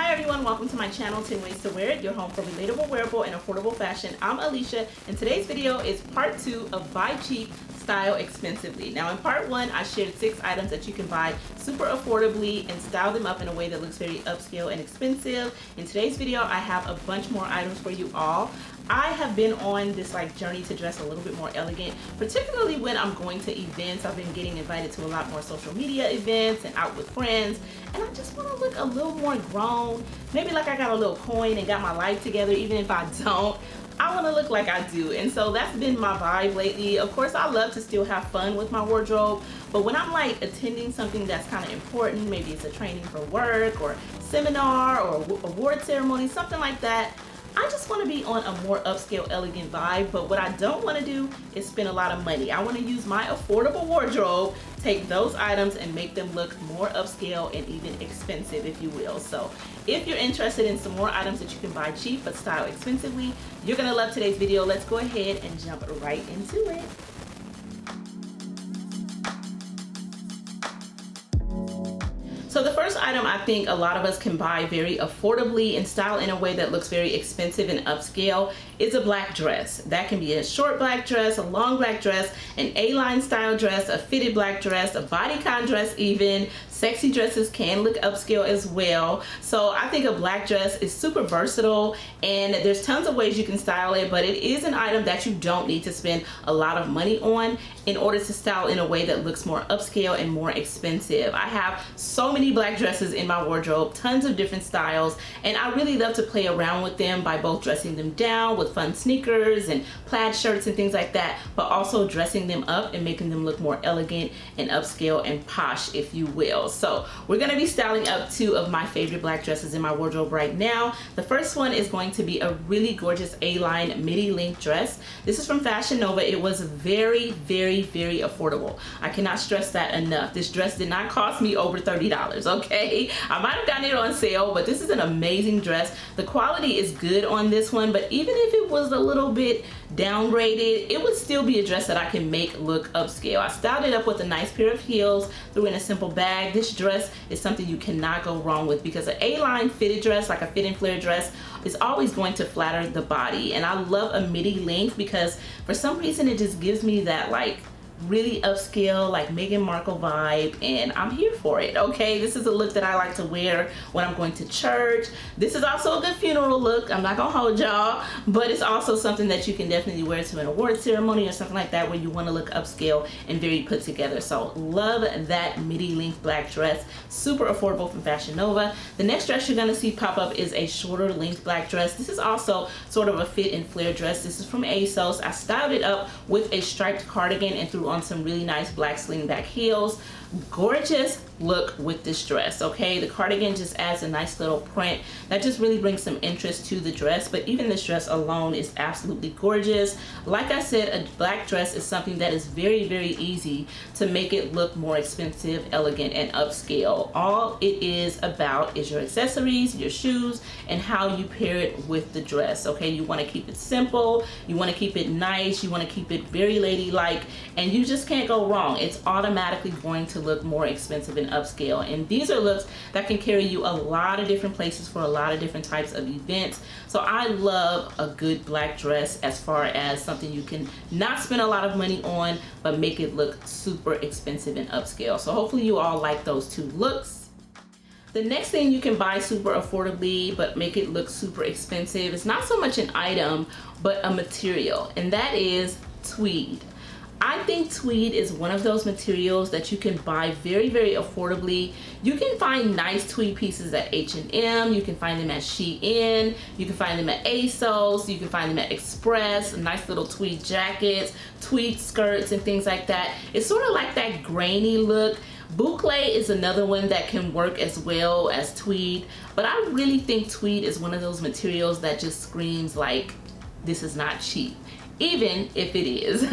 Hi everyone, welcome to my channel 10 Ways to Wear It, your home for relatable, wearable, and affordable fashion. I'm Alicia, and today's video is part 2 of Buy Cheap, Style Expensively. Now in part 1, I shared 6 items that you can buy super affordably and style them up in a way that looks very upscale and expensive. In today's video, I have a bunch more items for you all. I have been on this journey to dress a little bit more elegant, particularly when I'm going to events. I've been getting invited to a lot more social media events and out with friends, and I just want to look a little more grown. Maybe like I got a little coin and got my life together. Even if I don't, I want to look like I do. And so that's been my vibe lately. Of course, I love to still have fun with my wardrobe, but when I'm attending something that's kind of important, maybe it's a training for work or seminar or award ceremony, something like that, I just want to be on a more upscale, elegant vibe. But what I don't want to do is spend a lot of money. I want to use my affordable wardrobe, take those items and make them look more upscale and even expensive, if you will. So if you're interested in some more items that you can buy cheap but style expensively, you're going to love today's video. Let's go ahead and jump right into it. So the first item I think a lot of us can buy very affordably and style in a way that looks very expensive and upscale is a black dress. That can be a short black dress, a long black dress, an A-line style dress, a fitted black dress, a bodycon dress even. Sexy dresses can look upscale as well. So I think a black dress is super versatile and there's tons of ways you can style it, but it is an item that you don't need to spend a lot of money on in order to style in a way that looks more upscale and more expensive. I have so many black dresses in my wardrobe, tons of different styles, and I really love to play around with them by both dressing them down with fun sneakers and plaid shirts and things like that, but also dressing them up and making them look more elegant and upscale and posh, if you will. So we're going to be styling up 2 of my favorite black dresses in my wardrobe right now. The first one is going to be a really gorgeous A-line midi length dress. This is from Fashion Nova. It was very affordable. I cannot stress that enough. This dress did not cost me over $30, okay? I might have gotten it on sale, but this is an amazing dress. The quality is good on this one, but even if it was a little bit downgraded, it would still be a dress that I can make look upscale. I styled it up with a nice pair of heels, threw in a simple bag. This dress is something you cannot go wrong with because an A-line fitted dress, like a fit and flare dress, is always going to flatter the body. And I love a midi length because for some reason it just gives me that really upscale, Meghan Markle vibe, and I'm here for it, okay? This is a look that I like to wear when I'm going to church. This is also a good funeral look. I'm not gonna hold y'all, but it's also something that you can definitely wear to an award ceremony or something like that where you want to look upscale and very put together. So love that midi length black dress, super affordable from Fashion Nova. The next dress you're gonna see pop up is a shorter length black dress. This is also sort of a fit and flare dress. This is from ASOS. I styled it up with a striped cardigan and threw on some really nice black sling back heels. Gorgeous look with this dress, okay? The cardigan just adds a nice little print that just really brings some interest to the dress, but even this dress alone is absolutely gorgeous. Like I said, a black dress is something that is very easy to make it look more expensive, elegant, and upscale. All it is about is your accessories, your shoes, and how you pair it with the dress, okay? You want to keep it simple, you want to keep it nice, you want to keep it very ladylike, and you just can't go wrong. It's automatically going to look more expensive and upscale, and these are looks that can carry you a lot of different places for a lot of different types of events. So I love a good black dress as far as something you can not spend a lot of money on but make it look super expensive and upscale. So hopefully you all like those 2 looks. The next thing you can buy super affordably but make it look super expensive is not so much an item but a material, and that is tweed. I think tweed is one of those materials that you can buy very affordably. You can find nice tweed pieces at H&M, you can find them at Shein, you can find them at ASOS, you can find them at Express, nice little tweed jackets, tweed skirts, and things like that. It's sort of like that grainy look. Boucle is another one that can work as well as tweed, but I really think tweed is one of those materials that just screams this is not cheap. Even if it is.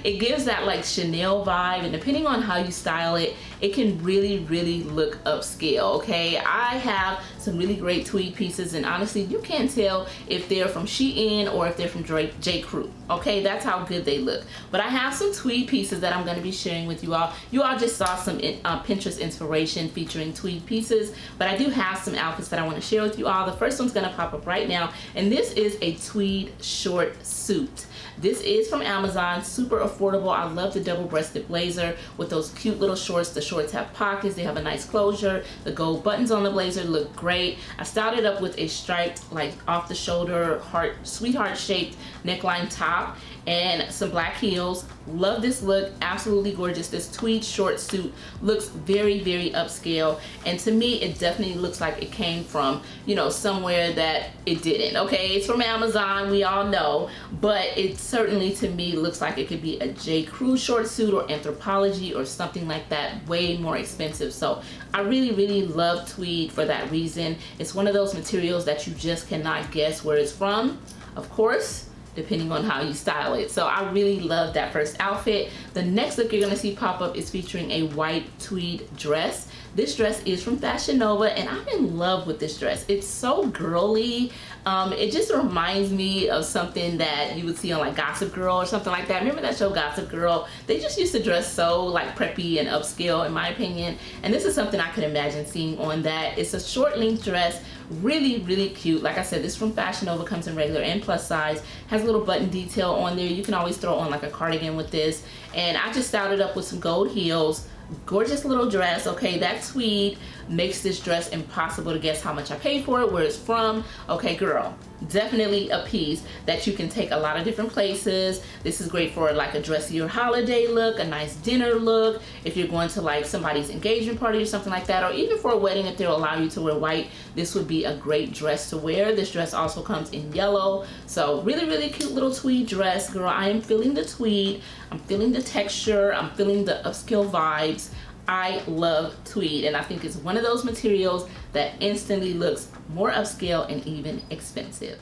It gives that Chanel vibe, and depending on how you style it, it can really look upscale. Okay, I have some really great tweed pieces, and honestly you can't tell if they're from Shein or if they're from J. Crew. Okay, that's how good they look. But I have some tweed pieces that I'm going to be sharing with you all. You all just saw some Pinterest inspiration featuring tweed pieces, but I do have some outfits that I want to share with you all. The first one's going to pop up right now, and this is a tweed short suit. This is from Amazon, super affordable. I love the double-breasted blazer with those cute little shorts. The shorts have pockets, they have a nice closure. The gold buttons on the blazer look great. I styled it up with a striped, like off the shoulder, sweetheart shaped neckline top and some black heels. Love this look, absolutely gorgeous. This tweed short suit looks very upscale, and to me it definitely looks like it came from, you know, somewhere that it didn't. Okay, it's from Amazon, we all know, but it certainly to me looks like it could be a J. Crew short suit or Anthropologie or something like that, way more expensive. So I really love tweed for that reason. It's one of those materials that you just cannot guess where it's from, of course, depending on how you style it. So I really love that first outfit. The next look you're gonna see pop up is featuring a white tweed dress. This dress is from Fashion Nova, and I'm in love with this dress. It's so girly. It just reminds me of something that you would see on like Gossip Girl or something like that. Remember that show Gossip Girl? They just used to dress so like preppy and upscale, in my opinion, and this is something I could imagine seeing on that. It's a short length dress, really cute. Like I said, this from Fashion Nova, comes in regular and plus size, has a little button detail on there. You can always throw on like a cardigan with this, and I just styled it up with some gold heels. Gorgeous little dress. Okay, that tweed makes this dress impossible to guess how much I paid for it, where it's from. Okay, girl, definitely a piece that you can take a lot of different places. This is great for like a dressier holiday look, a nice dinner look, if you're going to like somebody's engagement party or something like that, or even for a wedding if they'll allow you to wear white. This would be a great dress to wear. This dress also comes in yellow, so really cute little tweed dress. Girl, I am feeling the tweed, I'm feeling the texture, I'm feeling the upscale vibes. I love tweed, and I think it's one of those materials that instantly looks more upscale and even expensive.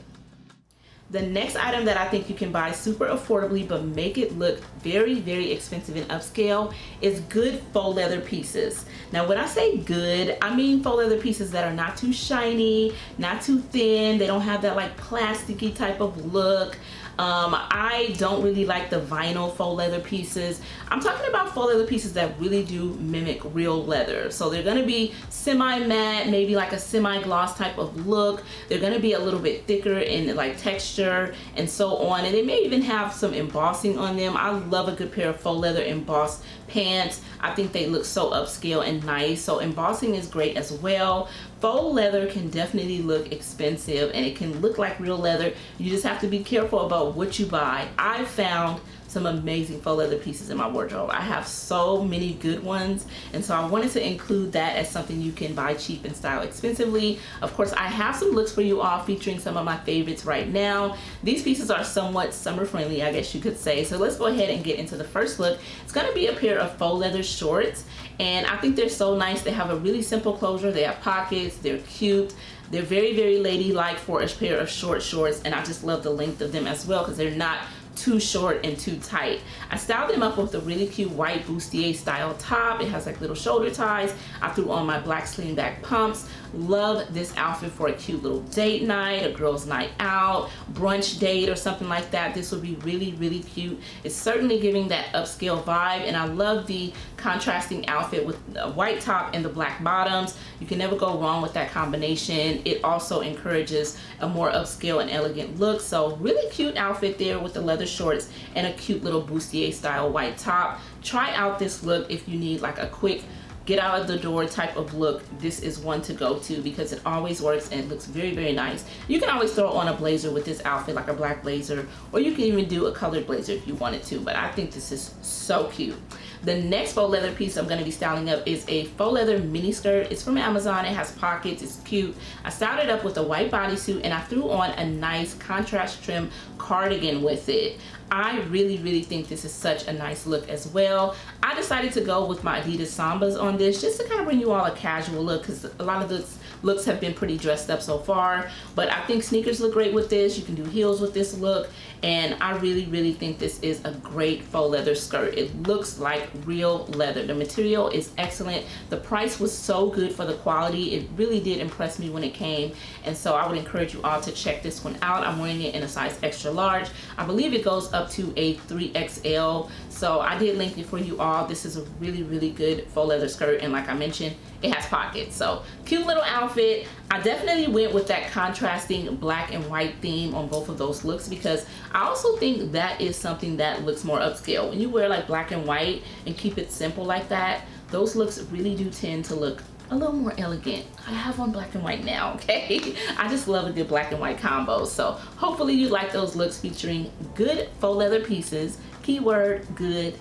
The next item that I think you can buy super affordably but make it look very expensive and upscale is good faux leather pieces. Now when I say good, I mean faux leather pieces that are not too shiny, not too thin, they don't have that like plasticky type of look. I don't really like the vinyl faux leather pieces. I'm talking about faux leather pieces that really do mimic real leather. So they're gonna be semi-matte, maybe like a semi-gloss type of look. They're gonna be a little bit thicker in like texture and so on. And they may even have some embossing on them. I love a good pair of faux leather embossed pants. I think they look so upscale and nice. So embossing is great as well. Faux leather can definitely look expensive, and it can look like real leather. You just have to be careful about what you buy. I found some amazing faux leather pieces in my wardrobe. I have so many good ones, and so I wanted to include that as something you can buy cheap and style expensively. Of course, I have some looks for you all featuring some of my favorites right now. These pieces are somewhat summer friendly, I guess you could say. So let's go ahead and get into the first look. It's gonna be a pair of faux leather shorts, and I think they're so nice. They have a really simple closure, they have pockets, they're cute. They're very ladylike for a pair of short shorts, and I just love the length of them as well because they're not too short and too tight. I styled them up with a really cute white bustier style top. It has like little shoulder ties. I threw on my black sling back pumps. Love this outfit for a cute little date night, a girl's night out, brunch date or something like that. This would be really cute. It's certainly giving that upscale vibe, and I love the contrasting outfit with the white top and the black bottoms. You can never go wrong with that combination. It also encourages a more upscale and elegant look. So really cute outfit there with the leather shorts and a cute little bustier style white top. Try out this look if you need like a quick get out of the door type of look. This is one to go to because it always works and it looks very nice. You can always throw on a blazer with this outfit, like a black blazer, or you can even do a colored blazer if you wanted to, but I think this is so cute. The next faux leather piece I'm going to be styling up is a faux leather mini skirt. It's from Amazon. It has pockets. It's cute. I styled it up with a white bodysuit, and I threw on a nice contrast trim cardigan with it. I really think this is such a nice look as well. I decided to go with my Adidas Sambas on this just to kind of bring you all a casual look, because a lot of the looks have been pretty dressed up so far, but I think sneakers look great with this. You can do heels with this look, and I really think this is a great faux leather skirt. It looks like real leather. The material is excellent. The price was so good for the quality. It really did impress me when it came, and so I would encourage you all to check this one out. I'm wearing it in a size extra large. I believe it goes up to a 3XL, so I did link it for you all. This is a really good faux leather skirt, and like I mentioned, it has pockets. So cute little outfit. I definitely went with that contrasting black and white theme on both of those looks, because I also think that is something that looks more upscale. When you wear like black and white and keep it simple like that, those looks really do tend to look a little more elegant. I have on black and white now, okay? I just love a good black and white combo. So hopefully you like those looks featuring good faux leather pieces. Keyword good.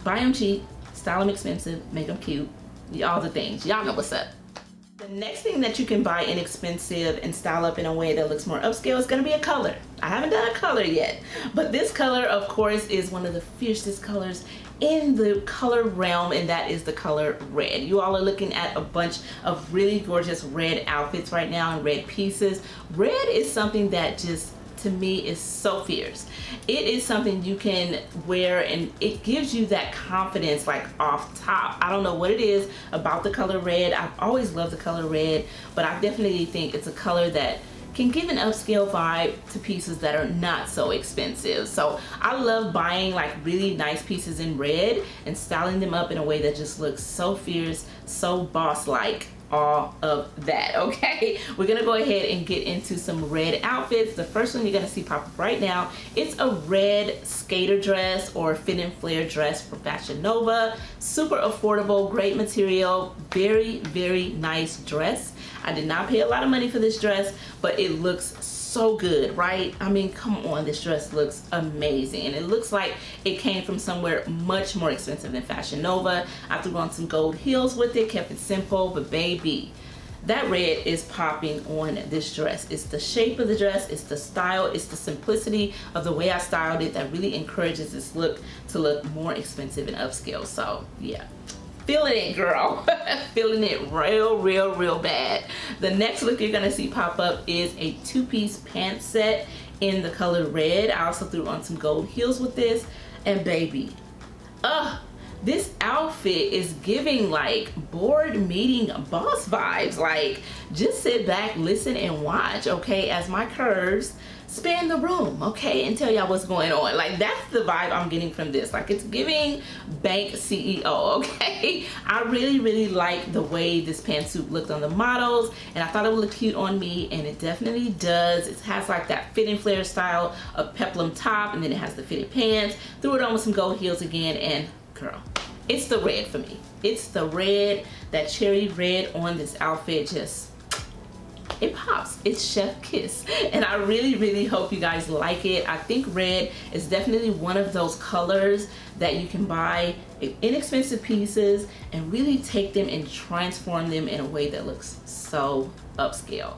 Buy them cheap, style them expensive, make them cute. All the things. Y'all know what's up. The next thing that you can buy inexpensive and style up in a way that looks more upscale is going to be a color. I haven't done a color yet, but this color, of course, is one of the fiercest colors in the color realm, and that is the color red. You all are looking at a bunch of really gorgeous red outfits right now and red pieces. Red is something that just, to me, is so fierce. It is something you can wear and it gives you that confidence like off top. I don't know what it is about the color red. I've always loved the color red, but I definitely think it's a color that can give an upscale vibe to pieces that are not so expensive. So I love buying like really nice pieces in red and styling them up in a way that just looks so fierce, so boss-like. All of that, okay? We're gonna go ahead and get into some red outfits. The first one you're gonna see pop up right now, it's a red skater dress or fit and flare dress from Fashion Nova. Super affordable, great material, very nice dress. I did not pay a lot of money for this dress, but it looks so good, right? I mean, come on, this dress looks amazing, and it looks like it came from somewhere much more expensive than Fashion Nova. I threw on some gold heels with it, kept it simple, but baby, that red is popping on this dress. It's the shape of the dress, it's the style, it's the simplicity of the way I styled it that really encourages this look to look more expensive and upscale. So yeah, feeling it, girl. Feeling it real bad. The next look you're gonna see pop up is a two-piece pant set in the color red. I also threw on some gold heels with this, and baby, this outfit is giving like board meeting boss vibes. Like, just sit back, listen, and watch, okay, as my curves span the room, okay, and tell y'all what's going on. Like, that's the vibe I'm getting from this. Like, it's giving bank CEO, okay? I really like the way this pantsuit looked on the models, and I thought it would look cute on me, and it definitely does. It has like that fit and flare style of peplum top, and then it has the fitted pants. Threw it on with some gold heels again, and girl, it's the red for me. It's the red, that cherry red on this outfit, just, it pops. It's chef kiss, and I really hope you guys like it. I think red is definitely one of those colors that you can buy inexpensive pieces and really take them and transform them in a way that looks so upscale.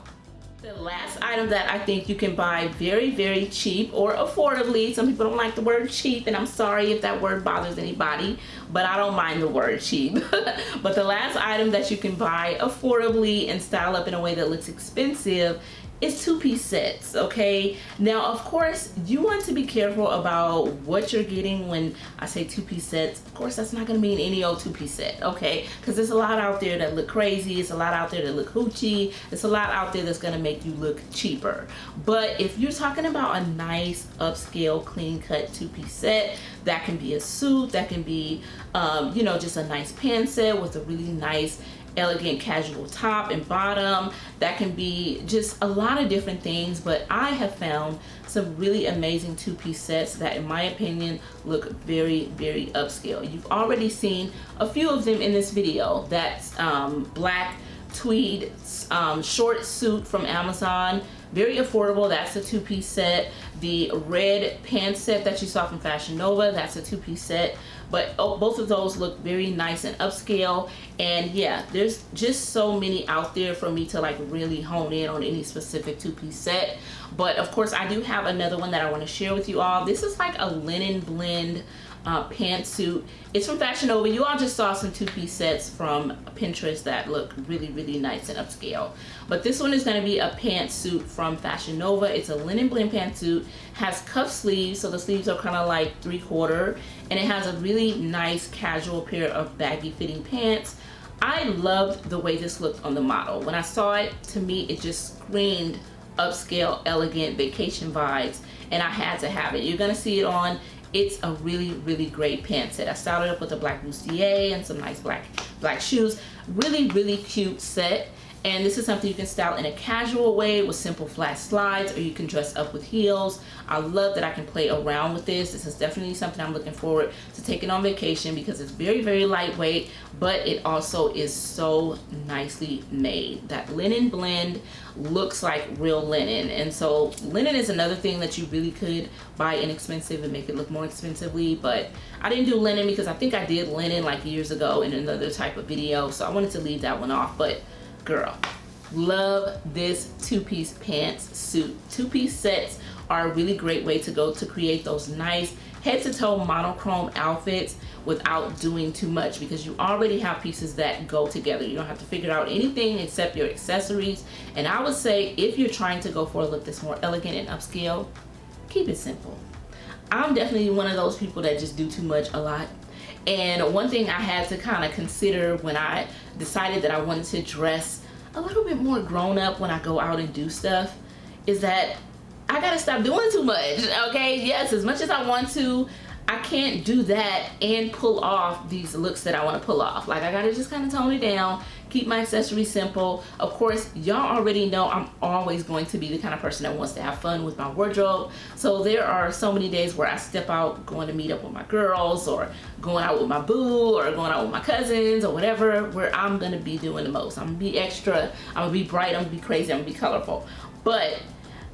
The last item that I think you can buy very cheap or affordably. Some people don't like the word cheap, and I'm sorry if that word bothers anybody, but I don't mind the word cheap. But the last item that you can buy affordably and style up in a way that looks expensive is two-piece sets, okay? Now, of course, you want to be careful about what you're getting when I say two-piece sets. Of course, that's not gonna mean any old two-piece set, okay? Because there's a lot out there that look crazy. It's a lot out there that look hoochie. It's a lot out there that's gonna make you look cheaper. But if you're talking about a nice, upscale, clean-cut two-piece set, that can be a suit, that can be, you know, just a nice pant set with a really nice, elegant casual top and bottom. That can be just a lot of different things, but I have found some really amazing two-piece sets that, in my opinion, look very upscale. You've already seen a few of them in this video. That's black tweed short suit from Amazon, very affordable. That's a two-piece set. The red pants set that you saw from Fashion Nova, that's a two-piece set. But both of those look very nice and upscale. And yeah, there's just so many out there for me to like really hone in on any specific two-piece set. But of course, I do have another one that I want to share with you all. This is like a linen blend pantsuit. It's from Fashion Nova. You all just saw some two-piece sets from Pinterest that look really, really nice and upscale. But this one is going to be a pantsuit from Fashion Nova. It's a linen blend pantsuit, has cuff sleeves, so the sleeves are kind of like 3/4, and it has a really nice casual pair of baggy fitting pants. I loved the way this looked on the model. When I saw it, to me, it just screamed upscale, elegant, vacation vibes, and I had to have it. You're going to see it on. It's a really, really great pant set. I styled it up with a black bustier and some nice black shoes. Really, really cute set. And this is something you can style in a casual way with simple flat slides, or you can dress up with heels. I love that I can play around with this. This is definitely something I'm looking forward to taking on vacation because it's very, very lightweight, but it also is so nicely made. That linen blend looks like real linen. And so linen is another thing that you really could buy inexpensive and make it look more expensively, but I didn't do linen because I think I did linen like years ago in another type of video, so I wanted to leave that one off. But girl, love this two-piece pants suit. Two-piece sets are a really great way to go to create those nice head-to-toe monochrome outfits without doing too much, because you already have pieces that go together. You don't have to figure out anything except your accessories. And I would say if you're trying to go for a look that's more elegant and upscale, keep it simple. I'm definitely one of those people that just do too much a lot. And one thing I had to kind of consider when I decided that I wanted to dress a little bit more grown up when I go out and do stuff is that I gotta stop doing too much, okay? Yes, as much as I want to, I can't do that and pull off these looks that I want to pull off. Like, I gotta just kind of tone it down, keep my accessories simple. Of course, y'all already know I'm always going to be the kind of person that wants to have fun with my wardrobe. So there are so many days where I step out going to meet up with my girls, or going out with my boo, or going out with my cousins, or whatever, where I'm gonna be doing the most. I'm gonna be extra, I'm gonna be bright, I'm gonna be crazy, I'm gonna be colorful. But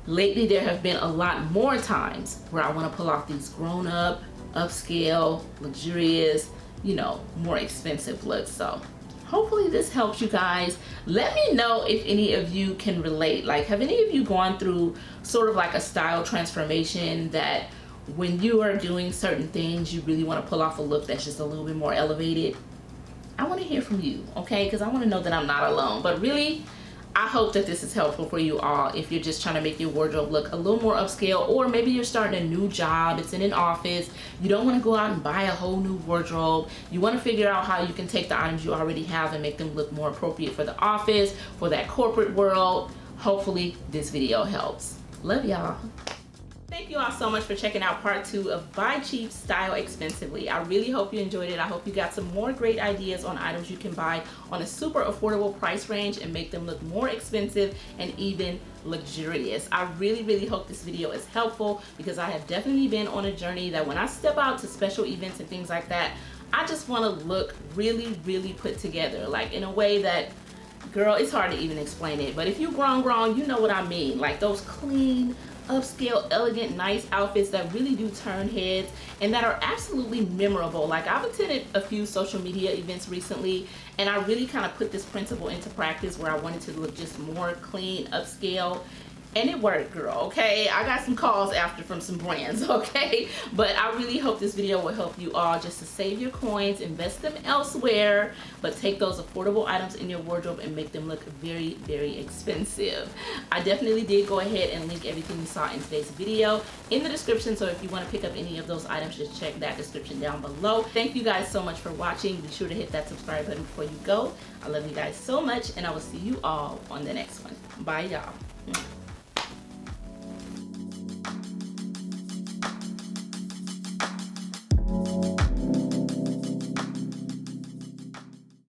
lately there have been a lot more times where I want to pull off these grown up, upscale, luxurious, you know, more expensive looks. So hopefully this helps you guys. Let me know if any of you can relate. Like, have any of you gone through sort of like a style transformation that when you are doing certain things, you really want to pull off a look that's just a little bit more elevated? I want to hear from you, okay? Because I want to know that I'm not alone. But really, I hope that this is helpful for you all if you're just trying to make your wardrobe look a little more upscale, or maybe you're starting a new job, it's in an office, you don't want to go out and buy a whole new wardrobe, you want to figure out how you can take the items you already have and make them look more appropriate for the office, for that corporate world. Hopefully this video helps. Love y'all. Thank you all so much for checking out part 2 of Buy Cheap, Style Expensively. I really hope you enjoyed it. I hope you got some more great ideas on items you can buy on a super affordable price range and make them look more expensive and even luxurious. I really, really hope this video is helpful, because I have definitely been on a journey that when I step out to special events and things like that, I just want to look really, really put together, like in a way that, girl, it's hard to even explain it, but if you grown, you know what I mean. Like those clean, upscale, elegant, nice outfits that really do turn heads and that are absolutely memorable. Like, I've attended a few social media events recently, and I really kind of put this principle into practice where I wanted to look just more clean, upscale, and it worked, girl, okay? I got some calls after from some brands, okay? But I really hope this video will help you all just to save your coins, invest them elsewhere, but take those affordable items in your wardrobe and make them look very, very expensive. I definitely did go ahead and link everything you saw in today's video in the description, so if you want to pick up any of those items, just check that description down below. Thank you guys so much for watching. Be sure to hit that subscribe button before you go. I love you guys so much, and I will see you all on the next one. Bye, y'all.